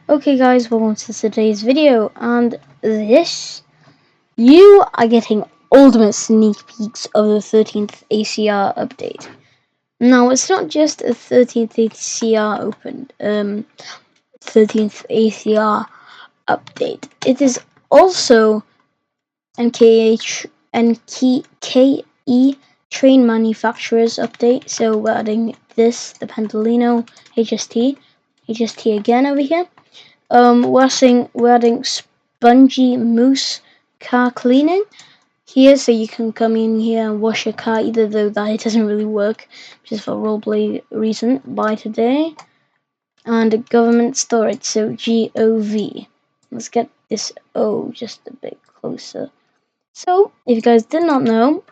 Okay guys, welcome to today's video, and you are getting ultimate sneak peeks of the 13th ACR update. Now, it's not just a 13th ACR 13th ACR update. It is also NKE train manufacturers update. So we're adding this, the Pendolino HST again over here. We're adding spongy mousse car cleaning here, so you can come in here and wash your car, either though that it doesn't really work, just for roleplay reason, by today. And government storage, so GOV. Let's get this O just a bit closer. So, if you guys did not know,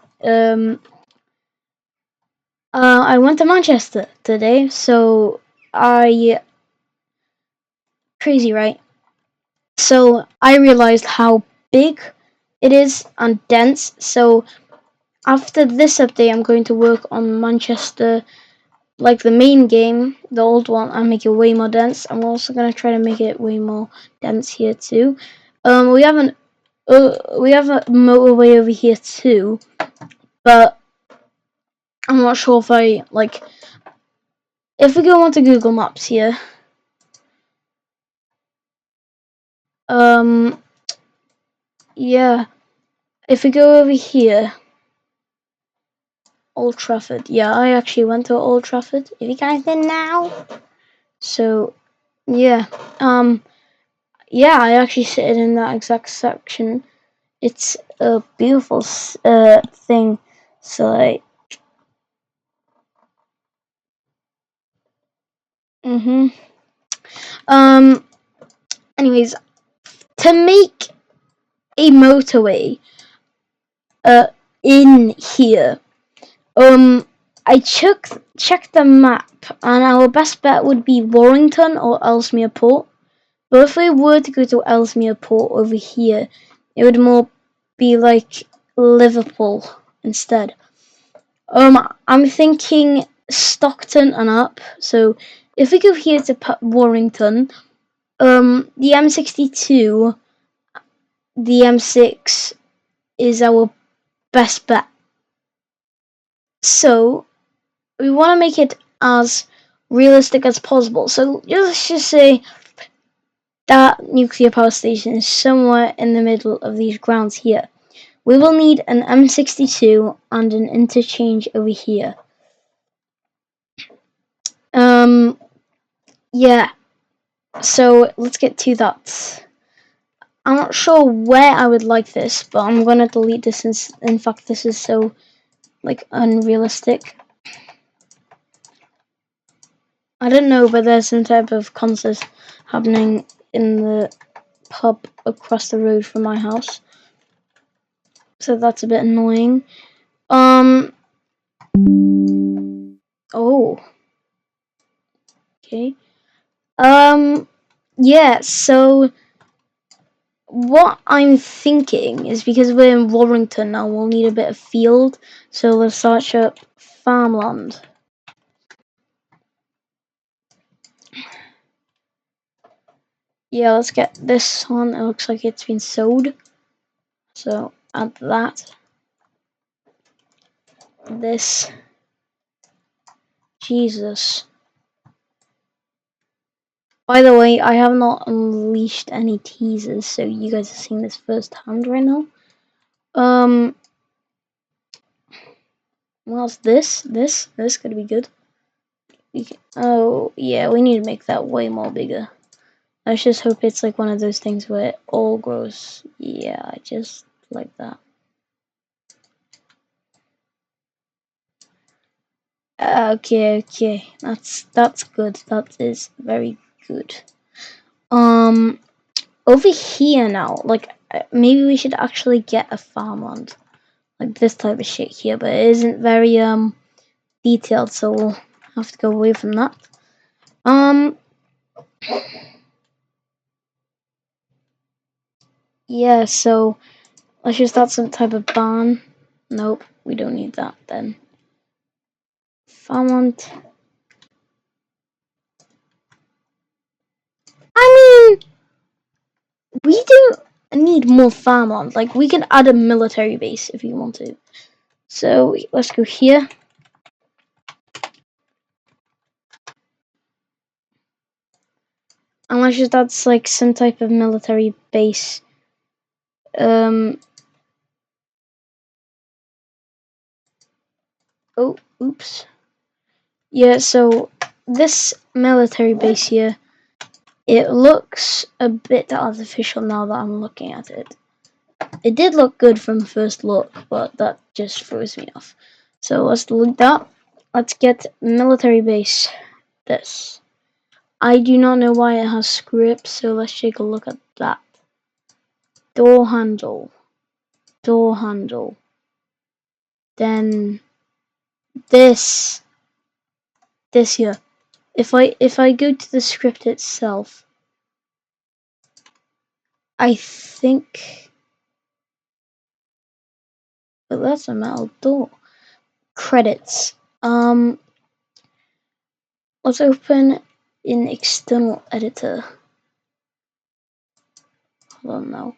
I went to Manchester today, so crazy, right? So I realized how big it is and dense. So after this update, I'm going to work on Manchester, like the main game, the old one, and make it way more dense. I'm also gonna try to make it way more dense here too. We have a motorway over here too, but I'm not sure if if we go onto Google Maps here. Yeah, if we go over here, Old Trafford. Yeah, I actually went to Old Trafford, if you guys didn't know. So, yeah. Yeah, I actually sit in that exact section. It's a beautiful thing. So, anyways, to make a motorway in here, I checked the map, and our best bet would be Warrington or Ellesmere Port. But if we were to go to Ellesmere Port over here, it would more be like Liverpool instead. I'm thinking Stockton and up. So if we go here to Warrington, the M62, the M6 is our best bet. So we want to make it as realistic as possible. So let's just say that nuclear power station is somewhere in the middle of these grounds here. We will need an M62 and an interchange over here. Yeah. So let's get to that. I'm not sure where I would like this, but I'm gonna delete this since, in fact, this is so unrealistic. I don't know, but there's some type of concert happening in the pub across the road from my house, so that's a bit annoying. Oh, okay. Yeah, so what I'm thinking is, because we're in Warrington now, we'll need a bit of field, so let's search up farmland. Yeah, let's get this one. It looks like it's been sowed, so add that. This. Jesus. By the way, I have not unleashed any teasers, so you guys are seeing this firsthand right now. Well, this could be good. Oh yeah, we need to make that way more bigger. Let's just hope it's like one of those things where it all grows. Yeah, just like that. Okay, that's good. That is very good. Over here now, like maybe we should actually get a farmland, like this type of shit here, but it isn't very detailed, so we'll have to go away from that. Yeah, so let's just add some type of barn. Nope, we don't need that then. Farmland. I we don't need more farmland. Like, we can add a military base if we want to. So let's go here. Unless that's like some type of military base. Oh, oops. Yeah, so this military base here, it looks a bit artificial now that I'm looking at it. It did look good from first look, but that just throws me off. So let's delete that. Let's get military base. This. I do not know why it has scripts, so let's take a look at that. Door handle. Door handle. Then this here. If I go to the script itself, I think, but that's a metal door. Credits. Let's open in external editor. Hold on now.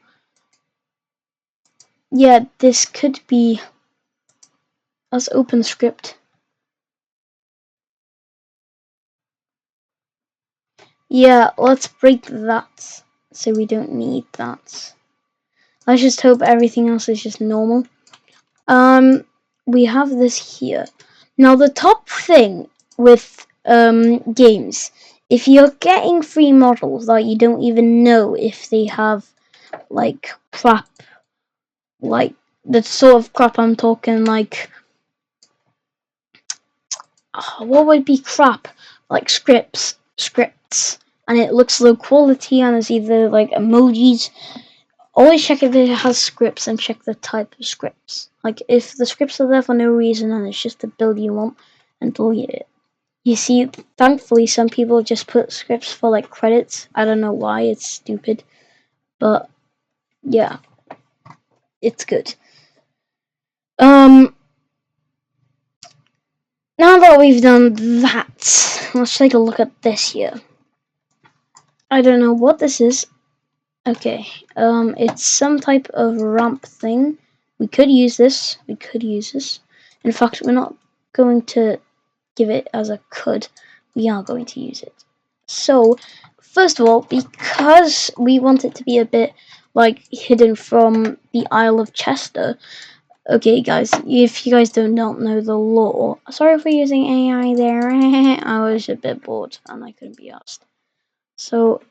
Yeah, this could be. Let's open script. Yeah, let's break that so we don't need that. Let's just hope everything else is just normal. We have this here. Now the top thing with games, if you're getting free models that you don't even know if they have like crap, like the sort of crap I'm talking, like what would be crap, like scripts, and it looks low quality and it's either like emojis. Always check if it has scripts and check the type of scripts. Like if the scripts are there for no reason and it's just a build you want, and delete it. You see, thankfully some people just put scripts for like credits. I don't know why, it's stupid. But yeah, it's good. Now that we've done that, let's take a look at this here. I don't know what this is. Okay, it's some type of ramp thing. We could use this. In fact, we're not going to give it as a could. We are going to use it. So, first of all, because we want it to be a bit like hidden from the Isle of Chester. Okay, guys, if you guys do not know the lore, sorry for using AI there. I was a bit bored and I couldn't be asked. So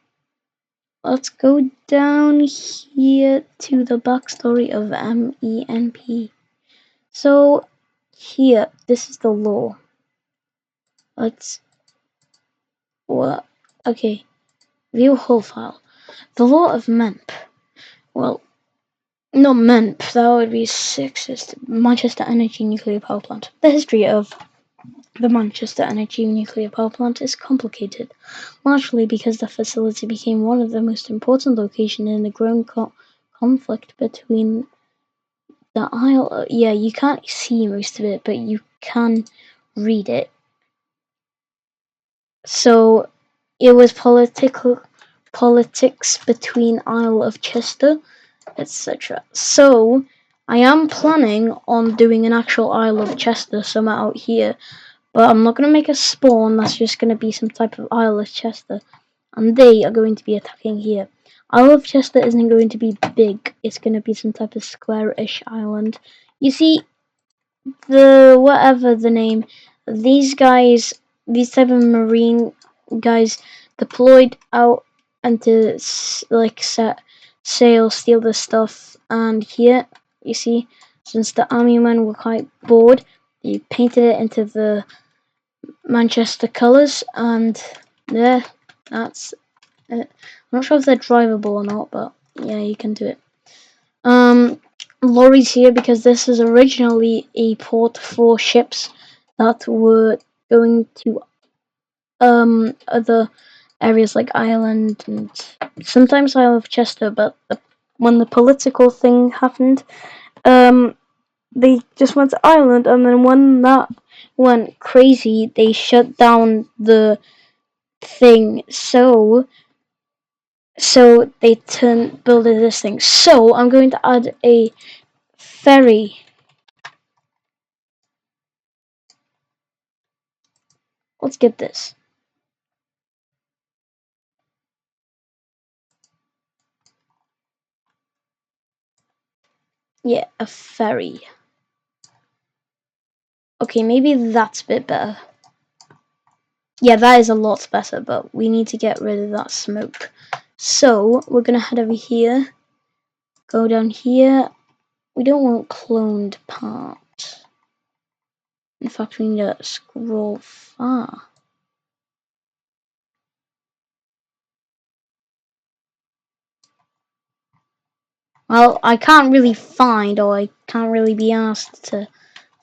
let's go down here to the backstory of MENP. So here, this is the lore. Let's what? Okay, view whole file. The lore of MENP. Well, not MENP. That would be sexist. Manchester Energy Nuclear Power Plant. The history of the Manchester Energy Nuclear Power Plant is complicated, largely because the facility became one of the most important locations in the growing conflict between the Isle. Yeah, you can't see most of it, but you can read it. So it was politics between Isle of Chester, etc. So I am planning on doing an actual Isle of Chester somewhere out here. But I'm not going to make a spawn, that's just going to be some type of Isle of Chester. And they are going to be attacking here. Isle of Chester isn't going to be big, it's going to be some type of square-ish island. You see, whatever the name, these guys, these type of marine guys deployed out and to like set sail, steal the stuff. And here, you see, since the army men were quite bored, they painted it into the Manchester colours, and yeah, that's it. I'm not sure if they're drivable or not, but yeah, you can do it. Lorries here because this is originally a port for ships that were going to other areas like Ireland and sometimes Isle of Chester, but when the political thing happened, they just went to Ireland, and then when that went crazy, they shut down the thing. So So they build this thing. So I'm going to add a ferry. Let's get this. Yeah, a ferry. Okay, maybe that's a bit better. Yeah, that is a lot better, but we need to get rid of that smoke. So we're gonna head over here, go down here. We don't want cloned part. In fact, we need to scroll far. Well, I can't really find, or I can't really be asked to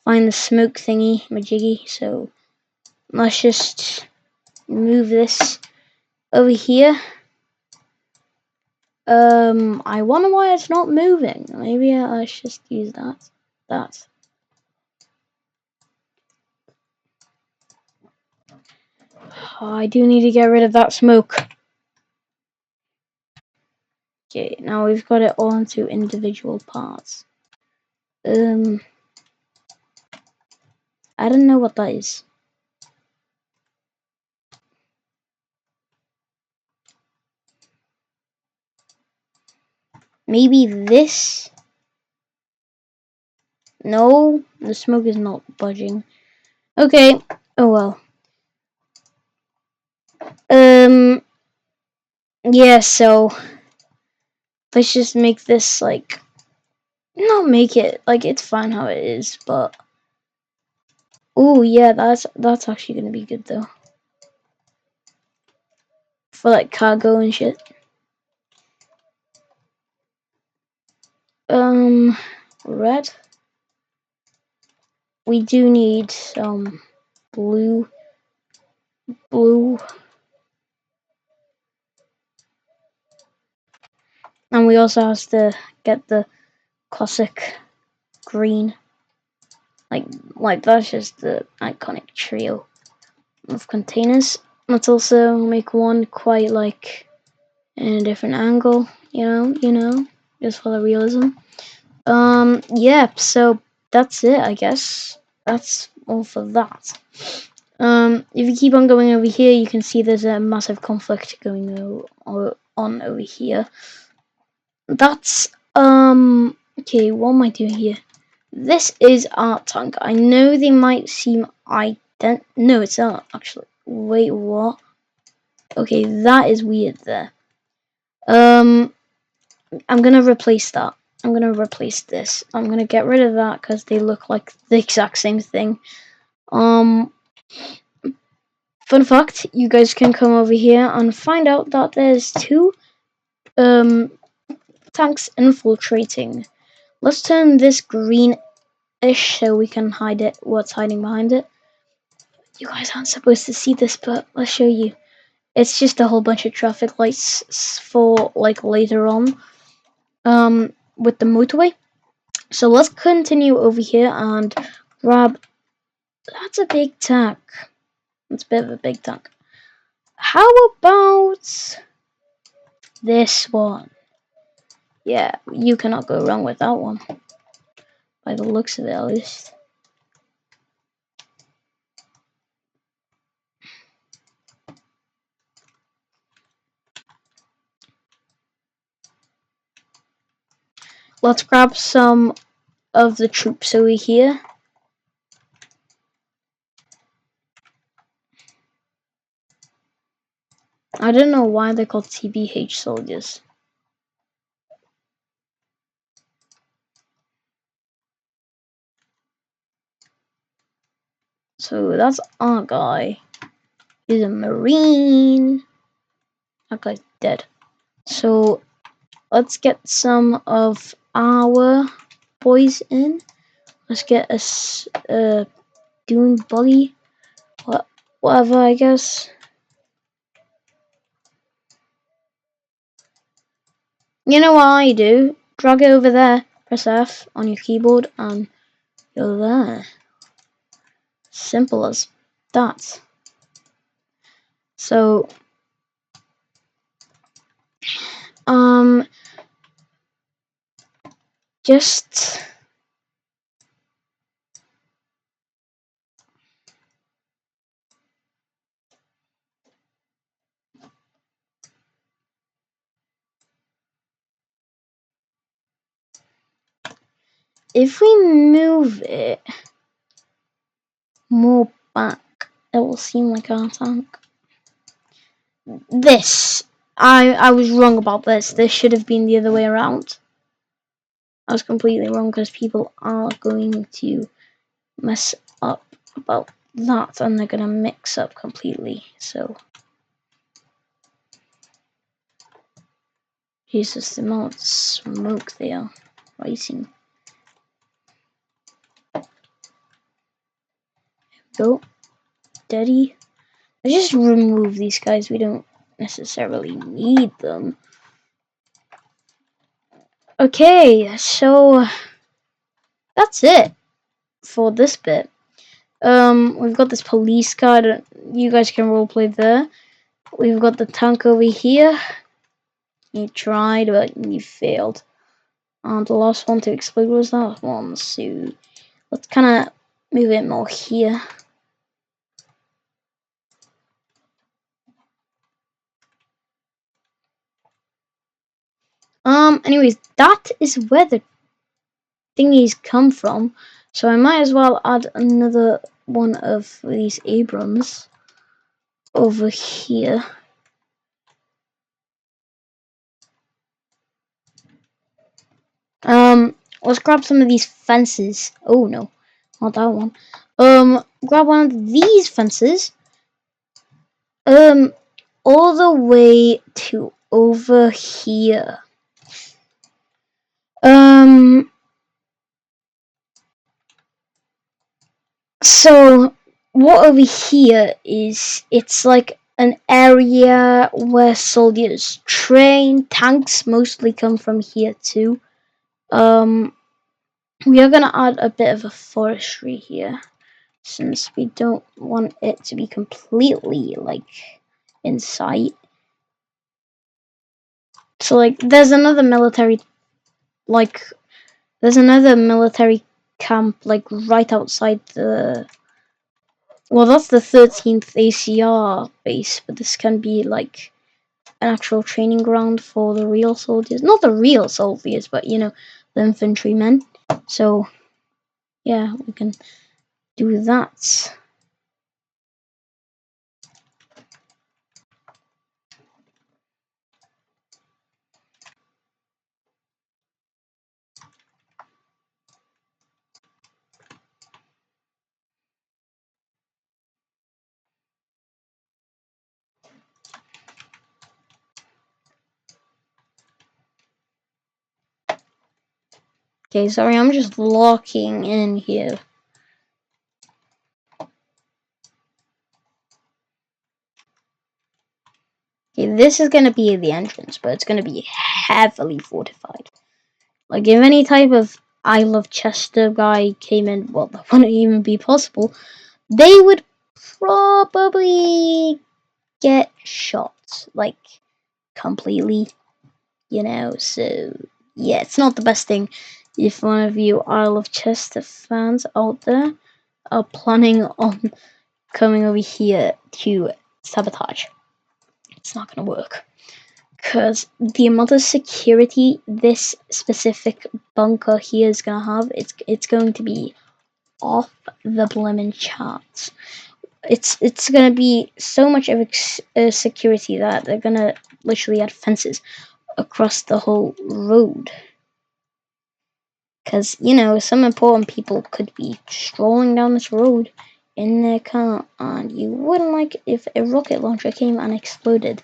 find the smoke thingy, majiggy, so let's just move this over here. I wonder why it's not moving. Maybe I should just use that. Oh, I do need to get rid of that smoke. Okay, now we've got it all into individual parts. I don't know what that is. Maybe this? No, the smoke is not budging. Okay, oh well. Yeah, so let's just make this like, not make it, like it's fine how it is, but oh yeah, that's actually gonna be good though. For like cargo and shit. Red. We do need some blue. And we also have to get the classic green. Like that's just the iconic trio of containers. Let's also make one quite like in a different angle, you know, just for the realism. Yeah, so that's it, I guess. That's all for that. If you keep on going over here, you can see there's a massive conflict going on over here. That's, okay, what am I doing here? This is art tank. I know they might seem no, it's not, actually. Wait, what? Okay, that is weird there. I'm gonna replace that. I'm gonna replace this. I'm gonna get rid of that because they look like the exact same thing. Fun fact, you guys can come over here and find out that there's two tanks infiltrating. Let's turn this greenish so we can hide it. What's hiding behind it? You guys aren't supposed to see this, but I'll show you. It's just a whole bunch of traffic lights for like later on. With the motorway. So let's continue over here and grab. That's a big tank. It's a bit of a big tank. How about this one? Yeah, you cannot go wrong with that one. By the looks of it, at least. Let's grab some of the troops over here. I don't know why they're called TBH soldiers. So that's our guy. He's a Marine. That guy's dead. So let's get some of our boys in. Let's get a dune buggy. Whatever, I guess. You know what I do? Drag it over there. Press F on your keyboard and you're there. Simple as that. So just if we move it more back, it will seem like our tank. This, I was wrong about this. This should have been the other way around. I was completely wrong because people are going to mess up about that and they're going to mix up completely. So, Jesus, the amount of smoke they are rising. Go, Daddy. I just remove these guys. We don't necessarily need them. Okay, so that's it for this bit. We've got this police car. You guys can roleplay there. We've got the tank over here. You tried, but you failed. And the last one to explode was that one. So let's kind of move it more here. Anyways, that is where the thingies come from. So I might as well add another one of these Abrams over here. Let's grab some of these fences. Oh no, not that one. Grab one of these fences. All the way to over here. So what over here is, it's like an area where soldiers train. Tanks mostly come from here too. We are gonna add a bit of a forestry here, since we don't want it to be completely like in sight. So like there's another military camp like right outside the, well, that's the 13th ACR base, but this can be like an actual training ground for the real soldiers. Not the real soldiers, but you know, the infantrymen. So yeah, we can do that. Okay, sorry, I'm just locking in here. Okay, this is gonna be the entrance, but it's gonna be heavily fortified. Like, if any type of I Love Chester guy came in, well, that wouldn't even be possible. They would probably get shot, like, completely, you know. So, yeah, it's not the best thing if one of you Isle of Chester fans out there are planning on coming over here to sabotage. It's not gonna work. Because the amount of security this specific bunker here is gonna have, it's going to be off the blimmin' charts. It's gonna be so much of security that they're gonna literally add fences across the whole road. Because, you know, some important people could be strolling down this road in their car, and you wouldn't like if a rocket launcher came and exploded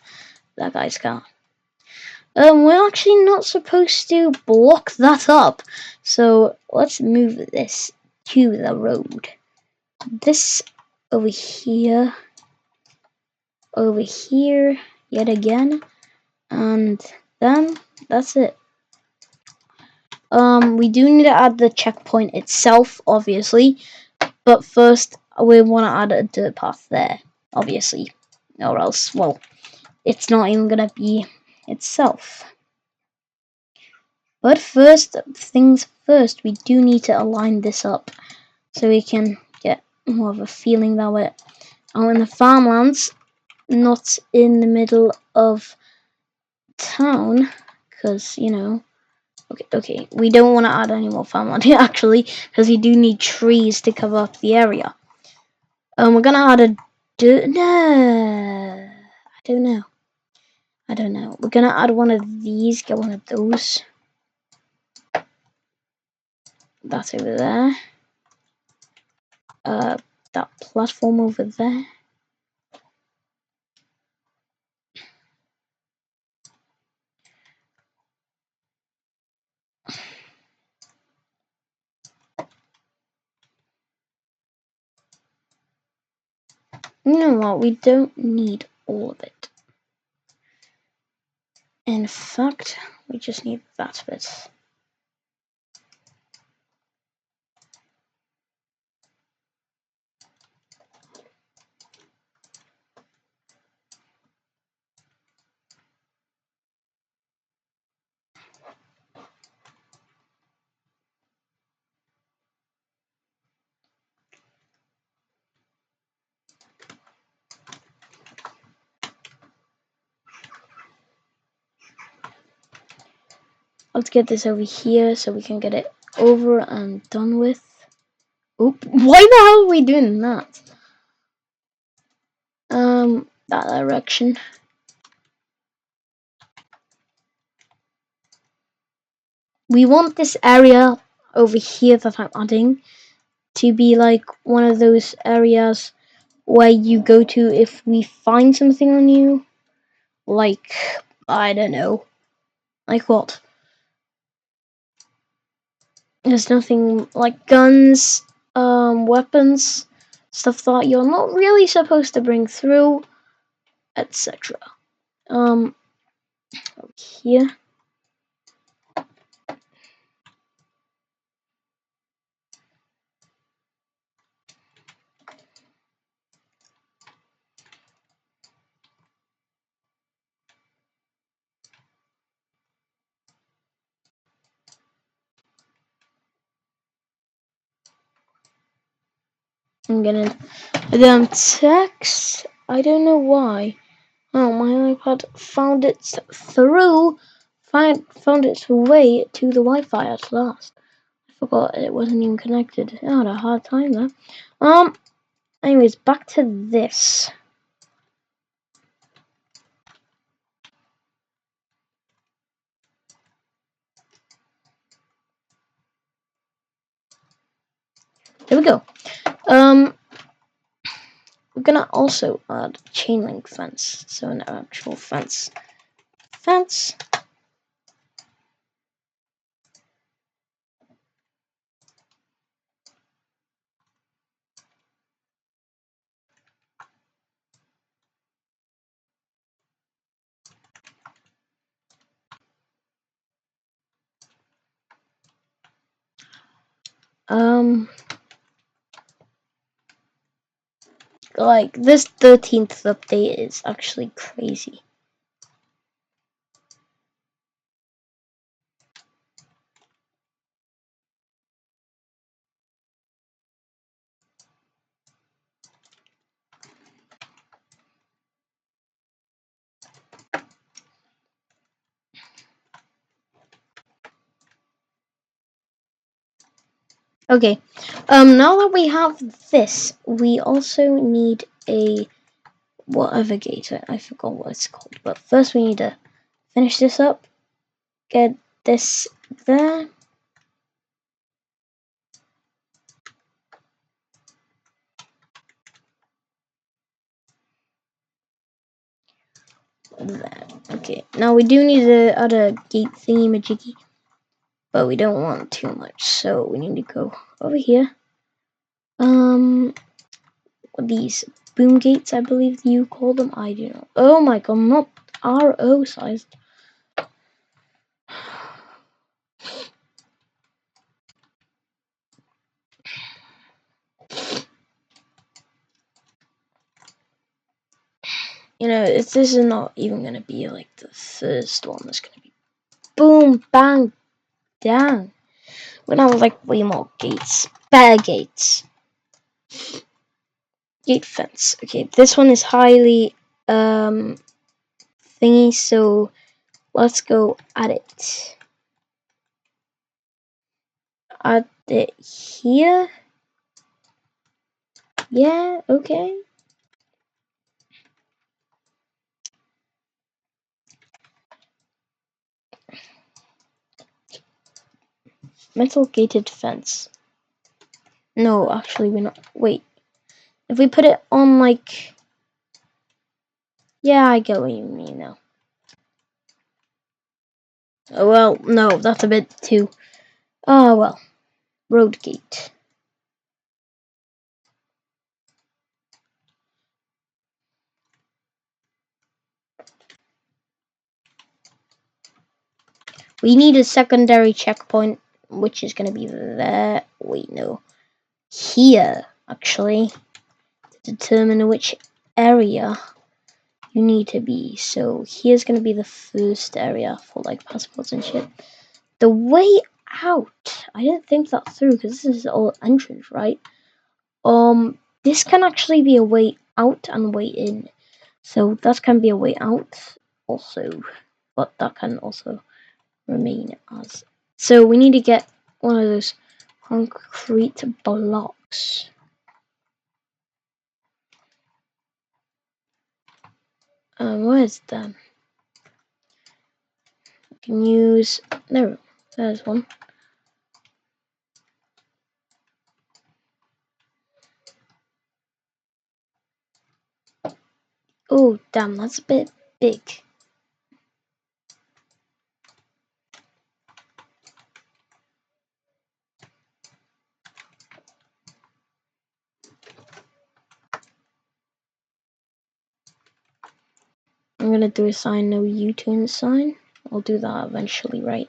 that guy's car. We're actually not supposed to block that up, so let's move this to the road. This over here, yet again, and then that's it. We do need to add the checkpoint itself, obviously, but first we want to add a dirt path there, obviously, or else, well, it's not even gonna be itself. But first things first, we do need to align this up so we can get more of a feeling that we're out in the farmlands, not in the middle of town, because, you know, okay, we don't want to add any more farmland here, actually, because we do need trees to cover up the area. We're gonna add a no, I don't know. We're gonna add one of these, get one of those. That's over there. That platform over there. You know what? We don't need all of it. In fact, we just need that bit. Let's get this over here so we can get it over and done with. Oop! Why the hell are we doing that? That direction. We want this area over here that I'm adding to be like one of those areas where you go to if we find something on you. Like, I don't know. Like what? There's nothing like guns, weapons, stuff that you're not really supposed to bring through, etc. Over here. I'm gonna text. I don't know why. Oh, my iPad found its way to the Wi-Fi at last. I forgot it wasn't even connected. I had a hard time there. Anyways, back to this. There we go. We're gonna also add chain link fence, so an actual fence. Like this 13th update is actually crazy. Okay, now that we have this, we also need a whatever gate. I forgot what it's called, but first we need to finish this up, get this there. There. Okay, now we do need to add a gate thingy-majiggy, but we don't want too much, so we need to go over here. These boom gates, I believe you call them. I do not. Oh my god, not RO size. You know, this is not even gonna be like the first one. That's gonna be boom, bang, down. We're gonna have like way more gates. Better gates. Gate fence. Okay, this one is highly thingy, so let's go add it. Add it here. Yeah, okay. Metal gated fence. No, actually we're not. Wait. If we put it on like... Yeah, I get what you mean now. Oh, well, no, that's a bit too... Oh, well. Road gate. We need a secondary checkpoint, which is going to be there. Wait, no. Here, actually, to determine which area you need to be. So here's going to be the first area for like passports and shit. The way out, I didn't think that through because this is all entrance, right? This can actually be a way out and way in. So that can be a way out also, but that can also remain as. So we need to get one of those concrete blocks. Where's them? We can use, no, there's one. Oh, damn, that's a bit big. I'm gonna do a sign, no U-turn sign. I'll do that eventually, right?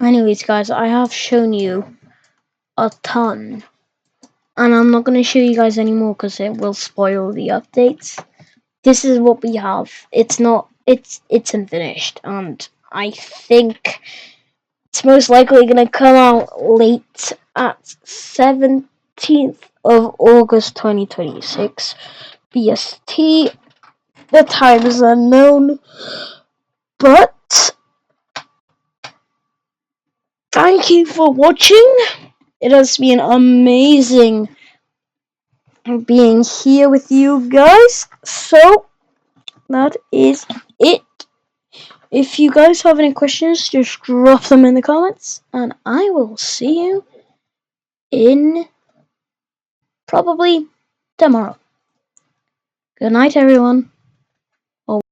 Anyways, guys, I have shown you a ton. And I'm not going to show you guys anymore because it will spoil the updates. This is what we have. It's unfinished. And I think it's most likely going to come out late at 17th of August 2026. BST. The time is unknown. But thank you for watching. It has been amazing being here with you guys. So that is it. If you guys have any questions, just drop them in the comments, and I will see you in probably tomorrow. Good night, everyone.